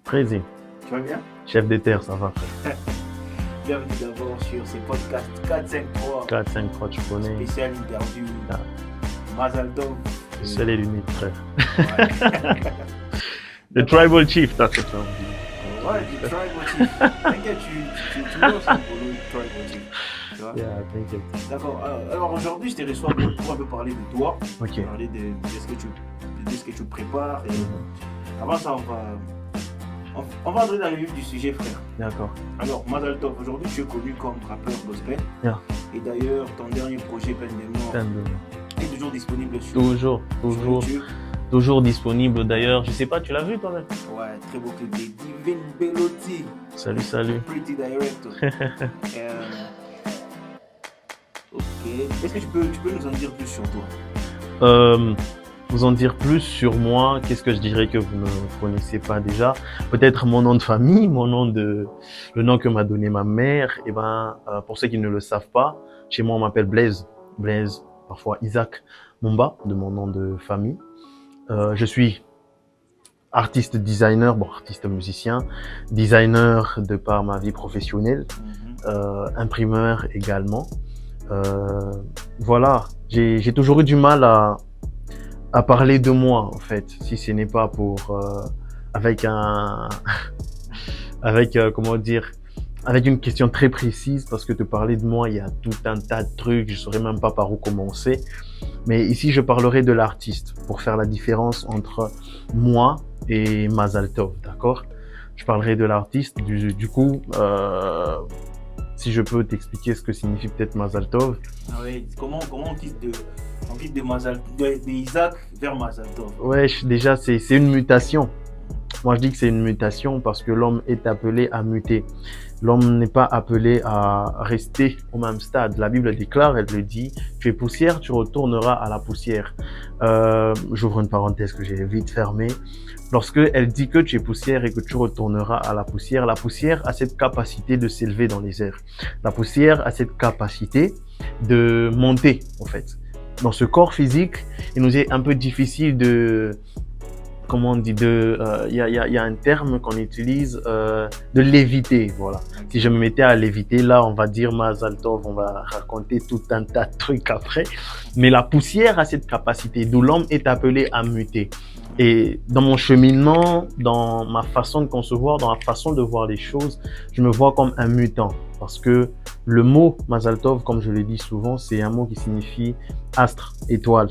Prési, Tu vas bien? chef de terre, ça va. Bienvenue d'abord sur ce podcast 453, 4-5-3, tu connais. spécial interview Ah. Mazal Tov. Seul et l'unique, frère. Ouais. Le tribal chief, t'as fait ça. Ouais, du Tribal Chief. T'inquiète, tu vois ça pour le Tribal Chief. Tu vois? Yeah, t'inquiète. D'accord. Alors aujourd'hui, je te reçois pour un peu parler de toi, Ok. parler de ce que tu prépares. Et avant ça, on va entrer dans le vif du sujet, frère. D'accord. Alors, Mazal Tov, aujourd'hui, tu es connu comme rappeur gospel. Yeah. Et d'ailleurs, ton dernier projet, Peine de mort, est toujours disponible sur YouTube. Toujours disponible d'ailleurs. Je sais pas, tu l'as vu toi-même? Ouais, très beau clip de Divine Bellotti. Salut. Pretty Director. Ok. Est-ce que tu peux nous en dire plus sur toi? Vous en dire plus sur moi, qu'est-ce que je dirais que vous ne connaissez pas déjà? Peut-être mon nom de famille, le nom que m'a donné ma mère. Et pour ceux qui ne le savent pas, chez moi on m'appelle Blaise. Blaise, parfois Isaac Mumba, de mon nom de famille. Je suis artiste musicien, designer de par ma vie professionnelle, imprimeur également. Voilà, j'ai toujours eu du mal à parler de moi en fait, si ce n'est pas pour avec une question très précise, parce que te parler de moi, il y a tout un tas de trucs, je saurais même pas par où commencer. Mais ici, je parlerai de l'artiste pour faire la différence entre moi et Mazal Tov, d'accord? Je parlerai de l'artiste. Du coup, si je peux t'expliquer ce que signifie peut-être Mazal Tov. Ah oui, comment on quitte de Isaac vers Mazal Tov? Ouais, déjà, c'est une mutation. Moi, je dis que c'est une mutation parce que l'homme est appelé à muter. L'homme n'est pas appelé à rester au même stade. La Bible déclare, elle le dit, tu es poussière, tu retourneras à la poussière. J'ouvre une parenthèse que j'ai vite fermée. Lorsque elle dit que tu es poussière et que tu retourneras à la poussière a cette capacité de s'élever dans les airs. La poussière a cette capacité de monter, en fait. Dans ce corps physique, il nous est un peu difficile comment on dit, il y a un terme qu'on utilise, de léviter, voilà. Si je me mettais à léviter, là, on va dire Mazal Tov, on va raconter tout un tas de trucs après. Mais la poussière a cette capacité, d'où l'homme est appelé à muter. Et dans mon cheminement, dans ma façon de concevoir, dans ma façon de voir les choses, je me vois comme un mutant. Parce que le mot Mazal Tov, comme je le dis souvent, c'est un mot qui signifie astre, étoile.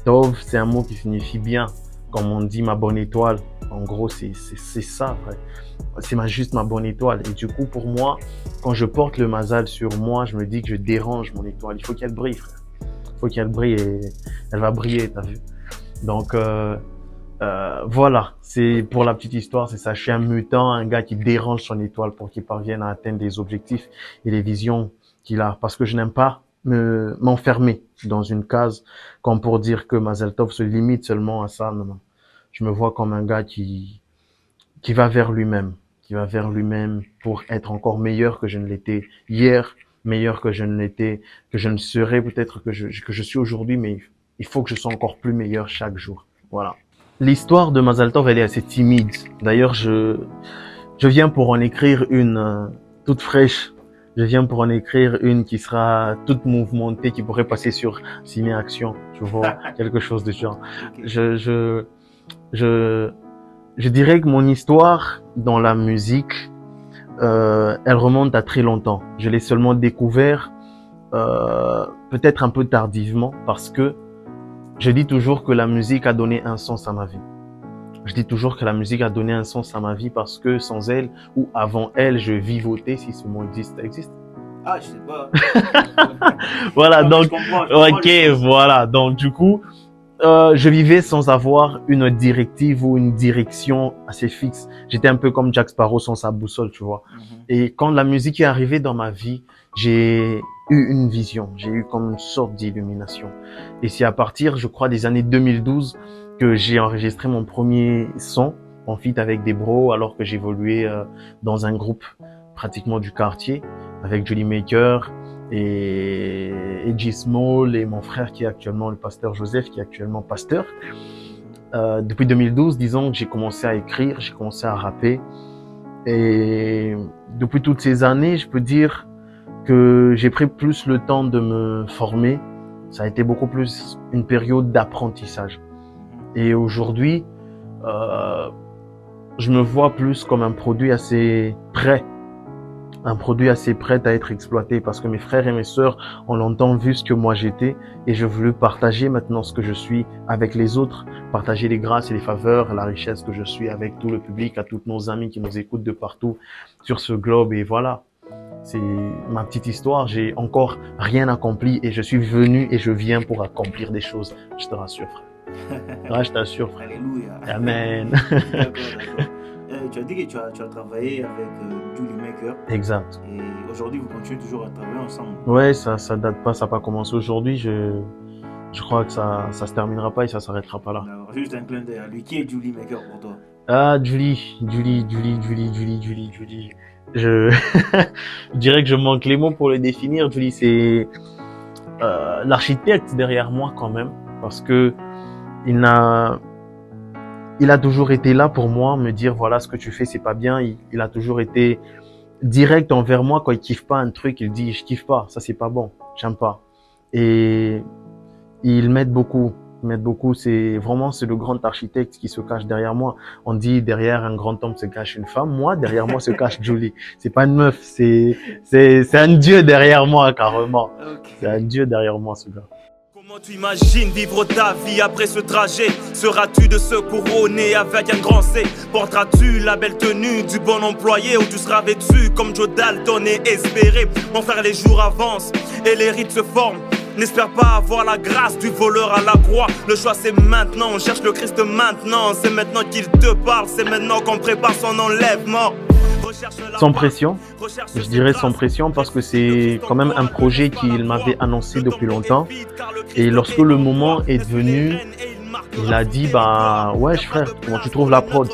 Tov, c'est un mot qui signifie bien. Comme on dit, ma bonne étoile. En gros, c'est ça, vrai. C'est juste ma bonne étoile. Et du coup, pour moi, quand je porte le Mazal sur moi, je me dis que je dérange mon étoile. Il faut qu'elle brille, frère. Il faut qu'elle brille et elle va briller, t'as vu. Donc, voilà. C'est pour la petite histoire, c'est ça. Je suis un mutant, un gars qui dérange son étoile pour qu'il parvienne à atteindre des objectifs et les visions qu'il a. Parce que je n'aime pas m'enfermer dans une case, comme pour dire que Mazal Tov se limite seulement à ça. Non. Je me vois comme un gars qui va vers lui-même, pour être encore meilleur que je ne l'étais hier, meilleur que je ne serai peut-être que je suis aujourd'hui, mais il faut que je sois encore plus meilleur chaque jour. Voilà. L'histoire de Mazal Tov, elle est assez timide. D'ailleurs, je viens pour en écrire une toute fraîche. Je viens pour en écrire une qui sera toute mouvementée, qui pourrait passer sur Ciné Action, tu vois, quelque chose de genre. Okay. Je dirais que mon histoire dans la musique, elle remonte à très longtemps. Je l'ai seulement découvert peut-être un peu tardivement, parce que je dis toujours que la musique a donné un sens à ma vie. Je dis toujours que la musique a donné un sens à ma vie parce que sans elle ou avant elle, je vivotais, si ce mot existe. Ça existe? Ah, je sais pas. Voilà, Non, donc, je comprends, ok, voilà. Donc, du coup, je vivais sans avoir une directive ou une direction assez fixe. J'étais un peu comme Jack Sparrow sans sa boussole, tu vois. Et quand la musique est arrivée dans ma vie, j'ai eu une vision, j'ai eu comme une sorte d'illumination. Et c'est à partir, je crois, des années 2012 que j'ai enregistré mon premier son en feat avec des bros, alors que j'évoluais dans un groupe pratiquement du quartier avec Jolly Maker et G Small et mon frère qui est actuellement le pasteur Joseph, qui est actuellement pasteur. depuis 2012, disons que j'ai commencé à écrire, j'ai commencé à rapper. Et depuis toutes ces années, je peux dire que j'ai pris plus le temps de me former. Ça a été beaucoup plus une période d'apprentissage. Et aujourd'hui, je me vois plus comme un produit assez prêt à être exploité parce que mes frères et mes sœurs ont longtemps vu ce que moi j'étais et je voulais partager maintenant ce que je suis avec les autres, partager les grâces et les faveurs, la richesse que je suis avec tout le public, à tous nos amis qui nous écoutent de partout sur ce globe. Et voilà, c'est ma petite histoire. J'ai encore rien accompli et je suis venu et je viens pour accomplir des choses. Je te rassure, frère. Ouais, je t'assure, frère. Alléluia. Amen. D'accord, d'accord. Tu as dit que tu as travaillé avec Julie Maker Exact. et aujourd'hui vous continuez toujours à travailler ensemble. Ouais, ça date pas, ça n'a pas commencé aujourd'hui. Je crois que ça se terminera pas et ça s'arrêtera pas là. Alors, juste un clin d'œil à lui. Qui est Julie Maker pour toi? Ah, Julie. Je je dirais que je manque les mots pour le définir. Julie, c'est l'architecte derrière moi quand même, parce que il a toujours été là pour moi, me dire voilà ce que tu fais c'est pas bien. Il a toujours été direct envers moi. Quand il kiffe pas un truc, il dit je kiffe pas, ça c'est pas bon, j'aime pas. Et il m'aide beaucoup. C'est le grand architecte qui se cache derrière moi. On dit derrière un grand homme se cache une femme. Moi, derrière moi se cache Julie. C'est pas une meuf, c'est un dieu derrière moi, carrément. Okay. C'est un dieu derrière moi, ce gars. Comment tu imagines vivre ta vie après ce trajet? Seras-tu de ceux couronnés avec un grand C? Porteras-tu la belle tenue du bon employé ou tu seras vêtu comme Joe Dalton et espéré? Mon frère, les jours avancent et les rites se forment. N'espère pas avoir la grâce du voleur à la croix. Le choix c'est maintenant, on cherche le Christ maintenant. C'est maintenant qu'il te parle, c'est maintenant qu'on prépare son enlèvement. Sans pression, je dirais sans pression parce que c'est quand même un projet qu'il m'avait annoncé depuis longtemps. Et lorsque le moment est venu, il a dit bah ouais frère, comment tu trouves la prod?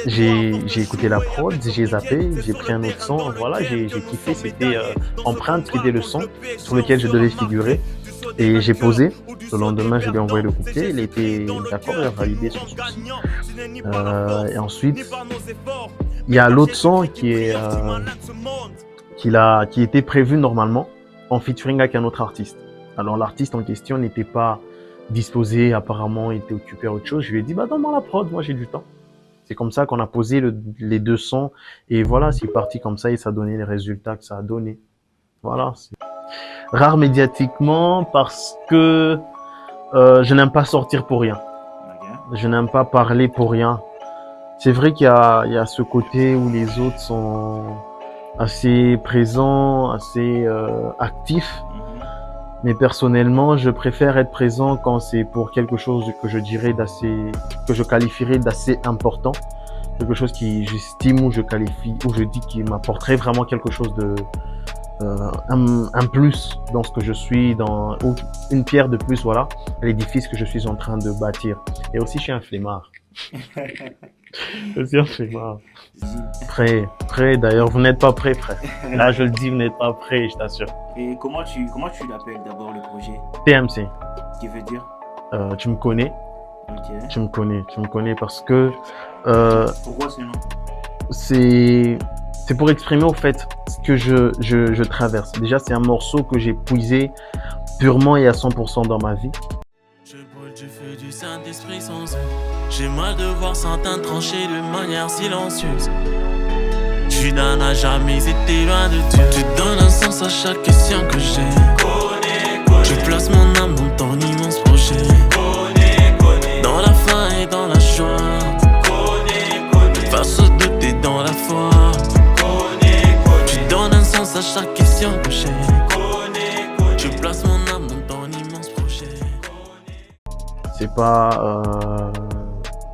J'ai écouté la prod, j'ai zappé, j'ai pris un autre son, voilà, j'ai kiffé, c'était Empreinte qui était le son sur lequel je devais figurer. Et j'ai posé, le lendemain je lui ai envoyé le couplet, il était d'accord, il a validé son souci. Et ensuite, il y a l'autre son qui était prévu normalement en featuring avec un autre artiste. Alors l'artiste en question n'était pas disposé, apparemment il était occupé à autre chose. Je lui ai dit bah donne-moi la prod, moi j'ai du temps. C'est comme ça qu'on a posé les deux sons et voilà, c'est parti comme ça et ça a donné les résultats que ça a donné. Voilà. Rare médiatiquement parce que je n'aime pas sortir pour rien. Je n'aime pas parler pour rien. C'est vrai qu'il y a ce côté où les autres sont assez présents, assez actifs. Mais personnellement, je préfère être présent quand c'est pour quelque chose que je qualifierais d'assez important. Quelque chose qui j'estime ou je qualifie, ou je dis qui m'apporterait vraiment quelque chose de, un plus dans ce que je suis, ou une pierre de plus, voilà, à l'édifice que je suis en train de bâtir. Et aussi, je suis un flemmard. Je suis un flemmard. Prêt d'ailleurs, vous n'êtes pas prêts, frère. Là, je le dis, vous n'êtes pas prêts, je t'assure. Et comment tu l'appelles d'abord le projet? TMC. Qui veut dire? Tu me connais. Ok. Tu me connais parce que pourquoi ce nom? C'est pour exprimer au fait ce que je traverse. Déjà, c'est un morceau que j'ai puisé purement et à 100% dans ma vie. Je brûle du feu du Saint-Esprit sans eux. J'ai mal de voir Satan trancher de manière silencieuse. Judas n'a jamais été loin de Dieu. Tu donnes un sens à chaque question que j'ai. Je place mon âme dans ton immense projet. Dans la faim et dans la joie. Face au doute et dans la foi. Tu donnes un sens à chaque question que j'ai. Je place mon âme dans ton immense projet. C'est pas,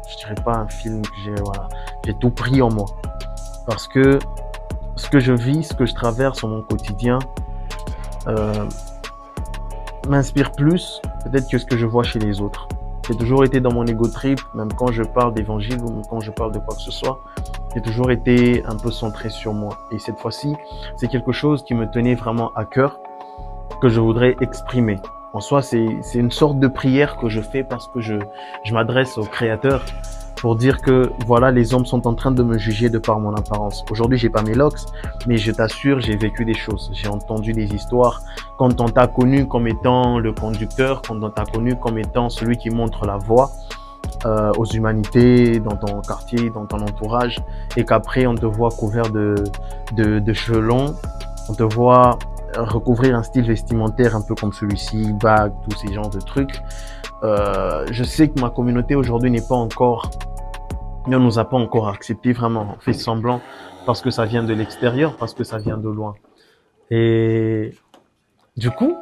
je dirais pas un film que j'ai tout pris en moi. Parce que ce que je vis, ce que je traverse en mon quotidien, m'inspire plus peut-être que ce que je vois chez les autres. J'ai toujours été dans mon ego trip, même quand je parle d'évangile ou quand je parle de quoi que ce soit, j'ai toujours été un peu centré sur moi. Et cette fois-ci, c'est quelque chose qui me tenait vraiment à cœur, que je voudrais exprimer. En soi, c'est une sorte de prière que je fais parce que je m'adresse au Créateur pour dire que voilà, les hommes sont en train de me juger de par mon apparence. Aujourd'hui, j'ai pas mes locks, mais je t'assure, j'ai vécu des choses. J'ai entendu des histoires. Quand on t'a connu comme étant le conducteur, quand on t'a connu comme étant celui qui montre la voie aux humanités, dans ton quartier, dans ton entourage, et qu'après on te voit couvert de cheveux longs, on te voit recouvrir un style vestimentaire un peu comme celui-ci, bague, tous ces genres de trucs. Je sais que ma communauté aujourd'hui ne nous a pas encore accepté vraiment. On fait semblant parce que ça vient de l'extérieur, parce que ça vient de loin. Et du coup,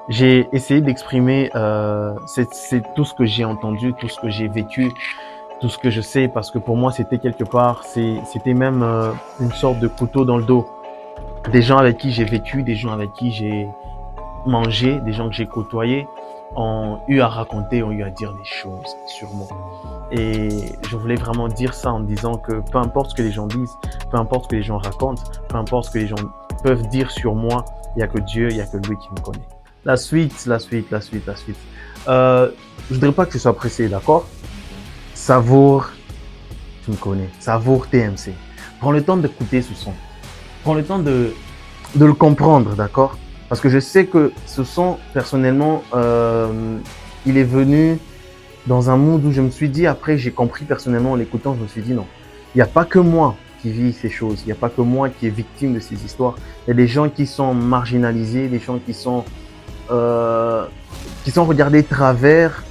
j'ai essayé d'exprimer c'est tout ce que j'ai entendu, tout ce que j'ai vécu, tout ce que je sais, parce que pour moi, c'était quelque part, c'était même une sorte de couteau dans le dos. Des gens avec qui j'ai vécu, des gens avec qui j'ai mangé, des gens que j'ai côtoyés, ont eu à raconter, ont eu à dire des choses sur moi. Et je voulais vraiment dire ça en disant que peu importe ce que les gens disent, peu importe ce que les gens racontent, peu importe ce que les gens peuvent dire sur moi, il n'y a que Dieu, il n'y a que lui qui me connaît. La suite. Je voudrais pas que tu sois pressé, d'accord? Savoure, tu me connais, savoure TMC. Prends le temps d'écouter ce son. Prends le temps de le comprendre, d'accord? Parce que je sais que ce son, personnellement, il est venu dans un mood où je me suis dit, après j'ai compris personnellement en l'écoutant, je me suis dit non, il n'y a pas que moi qui vis ces choses, il n'y a pas que moi qui est victime de ces histoires. Il y a des gens qui sont marginalisés, des gens qui sont regardés de travers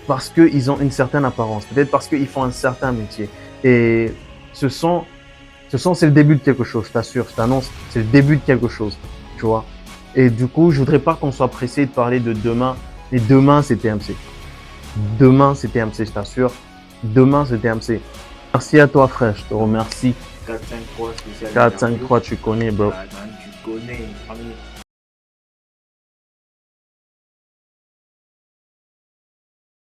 parce qu'ils ont une certaine apparence, peut-être parce qu'ils font un certain métier. Et ce son, c'est le début de quelque chose, je t'assure, je t'annonce, c'est le début de quelque chose, tu vois. Et du coup, je voudrais pas qu'on soit pressé de parler de demain. Et demain, c'est TMC. Demain, c'est TMC, je t'assure. Demain, c'est TMC. Merci à toi, frère, je te remercie. 4-5-3 spécial. 4-5-3, tu connais, bro. Tu connais.